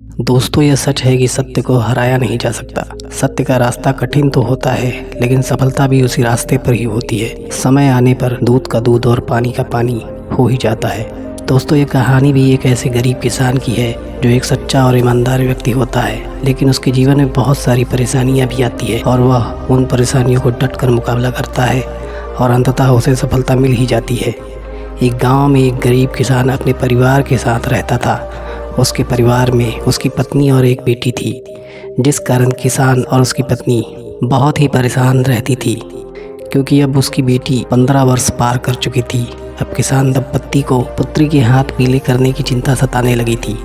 दोस्तों, यह सच है कि सत्य को हराया नहीं जा सकता। सत्य का रास्ता कठिन तो होता है, लेकिन सफलता भी उसी रास्ते पर ही होती है। समय आने पर दूध का दूध और पानी का पानी हो ही जाता है। दोस्तों, ये कहानी भी एक ऐसे गरीब किसान की है जो एक सच्चा और ईमानदार व्यक्ति होता है, लेकिन उसके जीवन में बहुत सारी परेशानियां भी आती है और वह उन परेशानियों को डट कर मुकाबला करता है और अंततः उसे सफलता मिल ही जाती है। एक गाँव में एक गरीब किसान अपने परिवार के साथ रहता था। उसके परिवार में उसकी पत्नी और एक बेटी थी, जिस कारण किसान और उसकी पत्नी बहुत ही परेशान रहती थी, क्योंकि अब उसकी बेटी 15 वर्ष पार कर चुकी थी। अब किसान दंपत्ति को पुत्री के हाथ पीले करने की चिंता सताने लगी थी।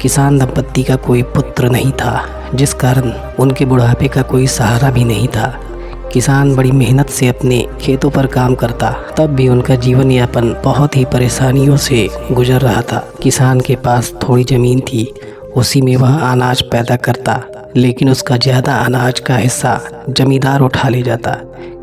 किसान दंपत्ति का कोई पुत्र नहीं था, जिस कारण उनके बुढ़ापे का कोई सहारा भी नहीं था। किसान बड़ी मेहनत से अपने खेतों पर काम करता, तब भी उनका जीवन यापन बहुत ही परेशानियों से गुजर रहा था। किसान के पास थोड़ी ज़मीन थी, उसी में वह अनाज पैदा करता, लेकिन उसका ज़्यादा अनाज का हिस्सा जमींदार उठा ले जाता,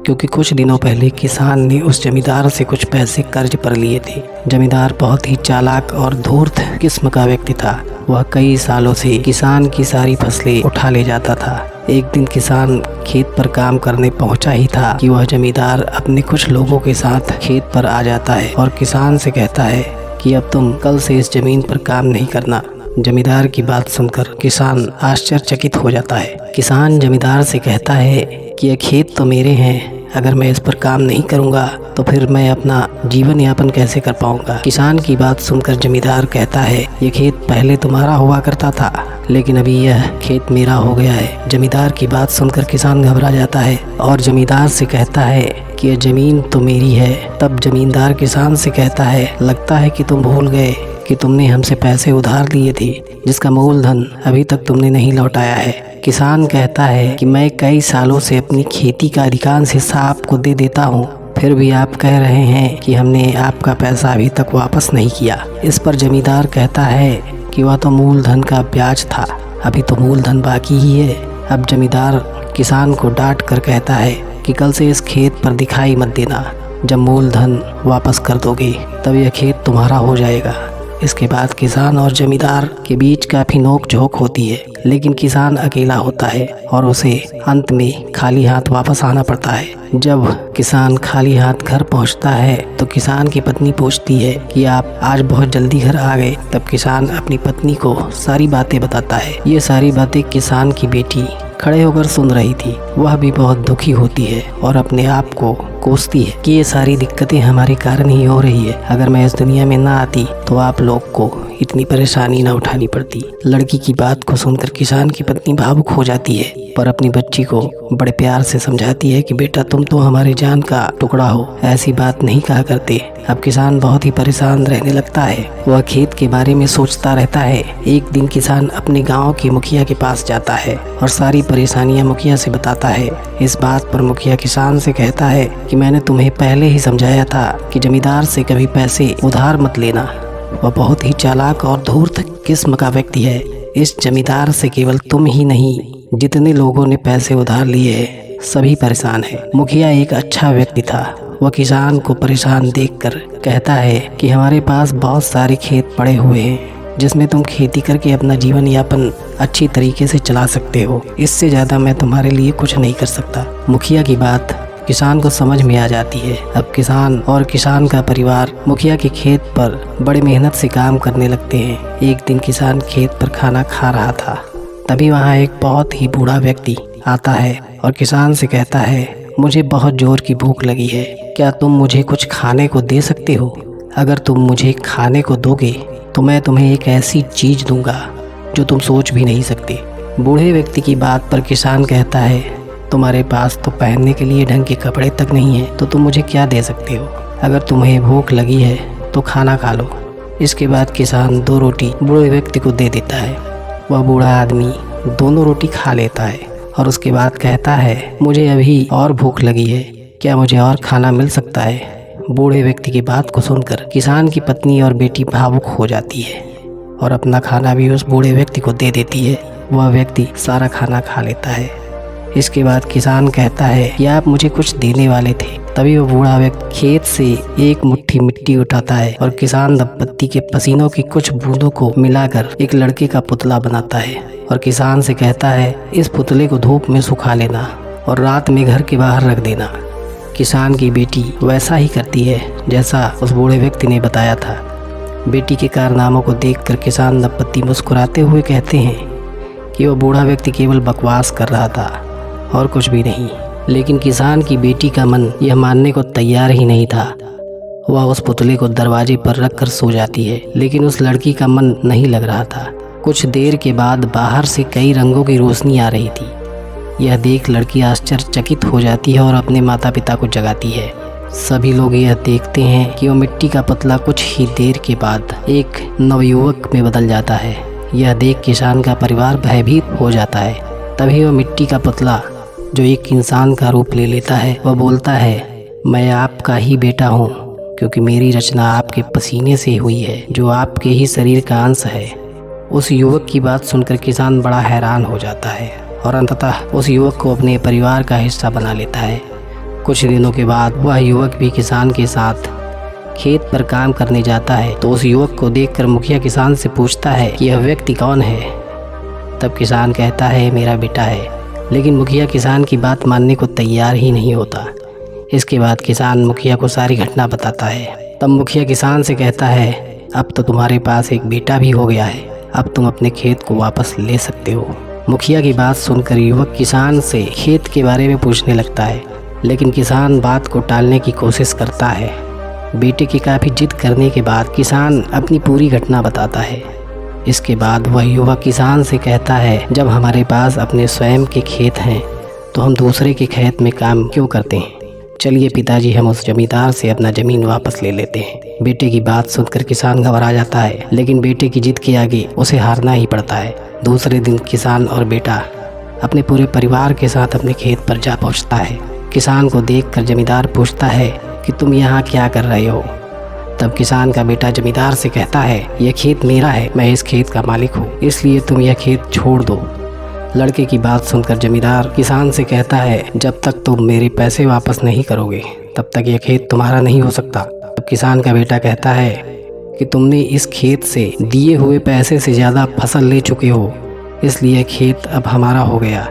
क्योंकि कुछ दिनों पहले किसान ने उस जमींदार से कुछ पैसे कर्ज पर लिए थे। जमींदार बहुत ही चालाक और धूर्त किस्म का व्यक्ति था। वह कई सालों से किसान की सारी फसलें उठा ले जाता था। एक दिन किसान खेत पर काम करने पहुंचा ही था कि वह जमींदार अपने कुछ लोगों के साथ खेत पर आ जाता है और किसान से कहता है कि अब तुम कल से इस जमीन पर काम नहीं करना। जमींदार की बात सुनकर किसान आश्चर्यचकित हो जाता है। किसान जमींदार से कहता है कि यह खेत तो मेरे हैं, अगर मैं इस पर काम नहीं करूंगा तो फिर मैं अपना जीवन यापन कैसे कर पाऊंगा। किसान की बात सुनकर जमींदार कहता है, ये खेत पहले तुम्हारा हुआ करता था, लेकिन अभी यह खेत मेरा हो गया है। जमींदार की बात सुनकर किसान घबरा जाता है और जमींदार से कहता है कि यह जमीन तो मेरी है। तब जमींदार किसान से कहता है, लगता है कि तुम भूल गए कि तुमने हमसे पैसे उधार लिए थे, जिसका मूलधन अभी तक तुमने नहीं लौटाया है। किसान कहता है कि मैं कई सालों से अपनी खेती का अधिकांश हिस्सा आपको दे देता हूँ, फिर भी आप कह रहे हैं कि हमने आपका पैसा अभी तक वापस नहीं किया। इस पर जमींदार कहता है कि वह तो मूलधन का ब्याज था, अभी तो मूलधन बाकी ही है। अब जमींदार किसान को डांट कर कहता है कि कल से इस खेत पर दिखाई मत देना, जब मूलधन वापस कर दोगे तब यह खेत तुम्हारा हो जाएगा। इसके बाद किसान और जमींदार के बीच काफ़ी नोक झोंक होती है, लेकिन किसान अकेला होता है और उसे अंत में खाली हाथ वापस आना पड़ता है। जब किसान खाली हाथ घर पहुंचता है तो किसान की पत्नी पूछती है कि आप आज बहुत जल्दी घर आ गए। तब किसान अपनी पत्नी को सारी बातें बताता है। ये सारी बातें किसान की बेटी खड़े होकर सुन रही थी। वह भी बहुत दुखी होती है और अपने आप को कोसती है कि ये सारी दिक्कतें हमारे कारण ही हो रही है। अगर मैं इस दुनिया में ना आती तो आप लोग को इतनी परेशानी ना उठानी पड़ती। लड़की की बात को सुनकर किसान की पत्नी भावुक हो जाती है, पर अपनी बच्ची को बड़े प्यार से समझाती है कि बेटा तुम तो हमारी जान का टुकड़ा हो, ऐसी बात नहीं कहा करते। अब किसान बहुत ही परेशान रहने लगता है। वह खेत के बारे में सोचता रहता है। एक दिन किसान अपने गाँव के मुखिया के पास जाता है और सारी परेशानियां मुखिया से बताता है। इस बात पर मुखिया किसान से कहता है कि मैंने तुम्हें पहले ही समझाया था कि जमींदार से कभी पैसे उधार मत लेना। वह बहुत ही चालाक और धूर्त किस्म का व्यक्ति है। इस जमींदार से केवल तुम ही नहीं, जितने लोगों ने पैसे उधार लिए हैं सभी परेशान हैं। मुखिया एक अच्छा व्यक्ति था। वह किसान को परेशान देखकर कहता है कि हमारे पास बहुत सारे खेत पड़े हुए हैं, जिसमें तुम खेती करके अपना जीवन यापन अच्छी तरीके से चला सकते हो। इससे ज़्यादा मैं तुम्हारे लिए कुछ नहीं कर सकता। मुखिया की बात किसान को समझ में आ जाती है। अब किसान और किसान का परिवार मुखिया के खेत पर बड़ी मेहनत से काम करने लगते हैं। एक दिन किसान खेत पर खाना खा रहा था, तभी वहाँ एक बहुत ही बूढ़ा व्यक्ति आता है और किसान से कहता है, मुझे बहुत जोर की भूख लगी है, क्या तुम मुझे कुछ खाने को दे सकते हो? अगर तुम मुझे खाने को दोगे तो मैं तुम्हें एक ऐसी चीज़ दूंगा जो तुम सोच भी नहीं सकते। बूढ़े व्यक्ति की बात पर किसान कहता है, तुम्हारे पास तो पहनने के लिए ढंग के कपड़े तक नहीं है, तो तुम मुझे क्या दे सकते हो? अगर तुम्हें भूख लगी है तो खाना खा लो। इसके बाद किसान 2 रोटी बूढ़े व्यक्ति को दे देता है। वह बूढ़ा आदमी दोनों रोटी खा लेता है और उसके बाद कहता है, मुझे अभी और भूख लगी है, क्या मुझे और खाना मिल सकता है? बूढ़े व्यक्ति की बात को सुनकर किसान की पत्नी और बेटी भावुक हो जाती है और अपना खाना भी उस बूढ़े व्यक्ति को दे देती है। वह व्यक्ति सारा खाना खा लेता है। इसके बाद किसान कहता है कि आप मुझे कुछ देने वाले थे। तभी वो बूढ़ा व्यक्ति खेत से एक मुट्ठी मिट्टी उठाता है और किसान दंपत्ति के पसीनों की कुछ बूंदों को मिलाकर एक लड़के का पुतला बनाता है और किसान से कहता है इस पुतले को धूप में सुखा लेना और रात में घर के बाहर रख देना। किसान की बेटी वैसा ही करती है जैसा उस बूढ़े व्यक्ति ने बताया था। बेटी के कारनामों को देखकर किसान दंपत्ति मुस्कुराते हुए कहते हैं कि वो बूढ़ा व्यक्ति केवल बकवास कर रहा था और कुछ भी नहीं। लेकिन किसान की बेटी का मन यह मानने को तैयार ही नहीं था। वह उस पुतले को दरवाजे पर रखकर सो जाती है, लेकिन उस लड़की का मन नहीं लग रहा था। कुछ देर के बाद बाहर से कई रंगों की रोशनी आ रही थी। यह देख लड़की आश्चर्यचकित हो जाती है और अपने माता पिता को जगाती है। सभी लोग यह देखते हैं कि वो मिट्टी का पुतला कुछ ही देर के बाद एक नवयुवक में बदल जाता है। यह देख किसान का परिवार भयभीत हो जाता है। तभी वह मिट्टी का पुतला जो एक इंसान का रूप ले लेता है, वह बोलता है मैं आपका ही बेटा हूँ, क्योंकि मेरी रचना आपके पसीने से हुई है जो आपके ही शरीर का अंश है। उस युवक की बात सुनकर किसान बड़ा हैरान हो जाता है और अंततः उस युवक को अपने परिवार का हिस्सा बना लेता है। कुछ दिनों के बाद वह युवक भी किसान के साथ खेत पर काम करने जाता है, तो उस युवक को देखकर मुखिया किसान से पूछता है कि यह व्यक्ति कौन है। तब किसान कहता है मेरा बेटा है, लेकिन मुखिया किसान की बात मानने को तैयार ही नहीं होता। इसके बाद किसान मुखिया को सारी घटना बताता है। तब मुखिया किसान से कहता है अब तो तुम्हारे पास एक बेटा भी हो गया है, अब तुम अपने खेत को वापस ले सकते हो। मुखिया की बात सुनकर युवक किसान से खेत के बारे में पूछने लगता है, लेकिन किसान बात को टालने की कोशिश करता है। बेटे की काफ़ी जिद करने के बाद किसान अपनी पूरी घटना बताता है। इसके बाद वह युवक किसान से कहता है जब हमारे पास अपने स्वयं के खेत हैं तो हम दूसरे के खेत में काम क्यों करते हैं। चलिए पिताजी, हम उस जमींदार से अपना ज़मीन वापस ले लेते हैं। बेटे की बात सुनकर किसान घबरा जाता है, लेकिन बेटे की जिद के आगे उसे हारना ही पड़ता है। दूसरे दिन किसान और बेटा अपने पूरे परिवार के साथ अपने खेत पर जा पहुँचता है। किसान को देखकर जमींदार पूछता है कि तुम यहाँ क्या कर रहे हो। तब किसान का बेटा जमींदार से कहता है यह खेत मेरा है, मैं इस खेत का मालिक हूँ, इसलिए तुम यह खेत छोड़ दो। लड़के की बात सुनकर जमींदार किसान से कहता है जब तक तुम मेरे पैसे वापस नहीं करोगे तब तक यह खेत तुम्हारा नहीं हो सकता। तब किसान का बेटा कहता है कि तुमने इस खेत से दिए हुए पैसे से ज़्यादा फसल ले चुके हो, इसलिए खेत अब हमारा हो गया।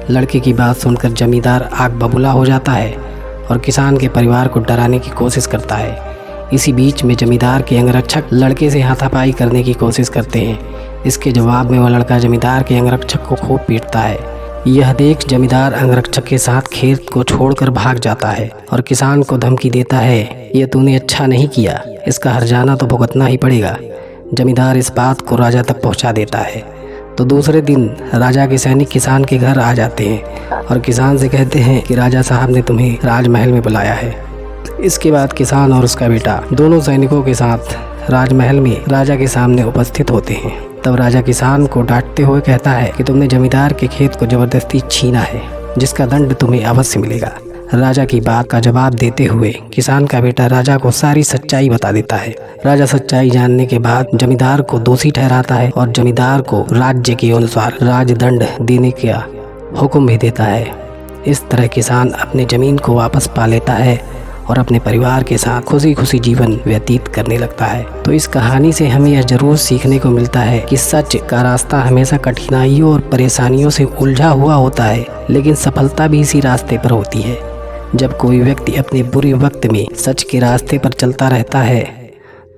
लड़के की बात सुनकर जमींदार आग बबूला हो जाता है और किसान के परिवार को डराने की कोशिश करता है। इसी बीच में जमींदार के अंगरक्षक लड़के से हाथापाई करने की कोशिश करते हैं। इसके जवाब में वह लड़का जमींदार के अंगरक्षक को खूब पीटता है। यह देख जमींदार अंगरक्षक के साथ खेत को छोड़कर भाग जाता है और किसान को धमकी देता है यह तूने अच्छा नहीं किया, इसका हर्जाना तो भुगतना ही पड़ेगा। जमींदार इस बात को राजा तक पहुँचा देता है। तो दूसरे दिन राजा के सैनिक किसान के घर आ जाते हैं और किसान से कहते हैं कि राजा साहब ने तुम्हें राजमहल में बुलाया है। इसके बाद किसान और उसका बेटा दोनों सैनिकों के साथ राजमहल में राजा के सामने उपस्थित होते हैं। तब राजा किसान को डांटते हुए कहता है कि तुमने जमींदार के खेत को जबरदस्ती छीना है, जिसका दंड तुम्हें अवश्य मिलेगा। राजा की बात का जवाब देते हुए किसान का बेटा राजा को सारी सच्चाई बता देता है। राजा सच्चाई जानने के बाद जमींदार को दोषी ठहराता है और जमींदार को राज्य के अनुसार राजदंड देने का हुक्म भी देता है। इस तरह किसान अपने ज़मीन को वापस पा लेता है और अपने परिवार के साथ खुशी खुशी जीवन व्यतीत करने लगता है। तो इस कहानी से हमें यह जरूर सीखने को मिलता है कि सच का रास्ता हमेशा कठिनाइयों और परेशानियों से उलझा हुआ होता है, लेकिन सफलता भी इसी रास्ते पर होती है। जब कोई व्यक्ति अपने बुरे वक्त में सच के रास्ते पर चलता रहता है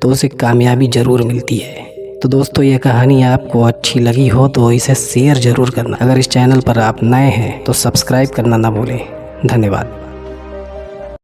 तो उसे कामयाबी जरूर मिलती है। तो दोस्तों, यह कहानी आपको अच्छी लगी हो तो इसे शेयर जरूर करना। अगर इस चैनल पर आप नए हैं तो सब्सक्राइब करना ना भूलें। धन्यवाद।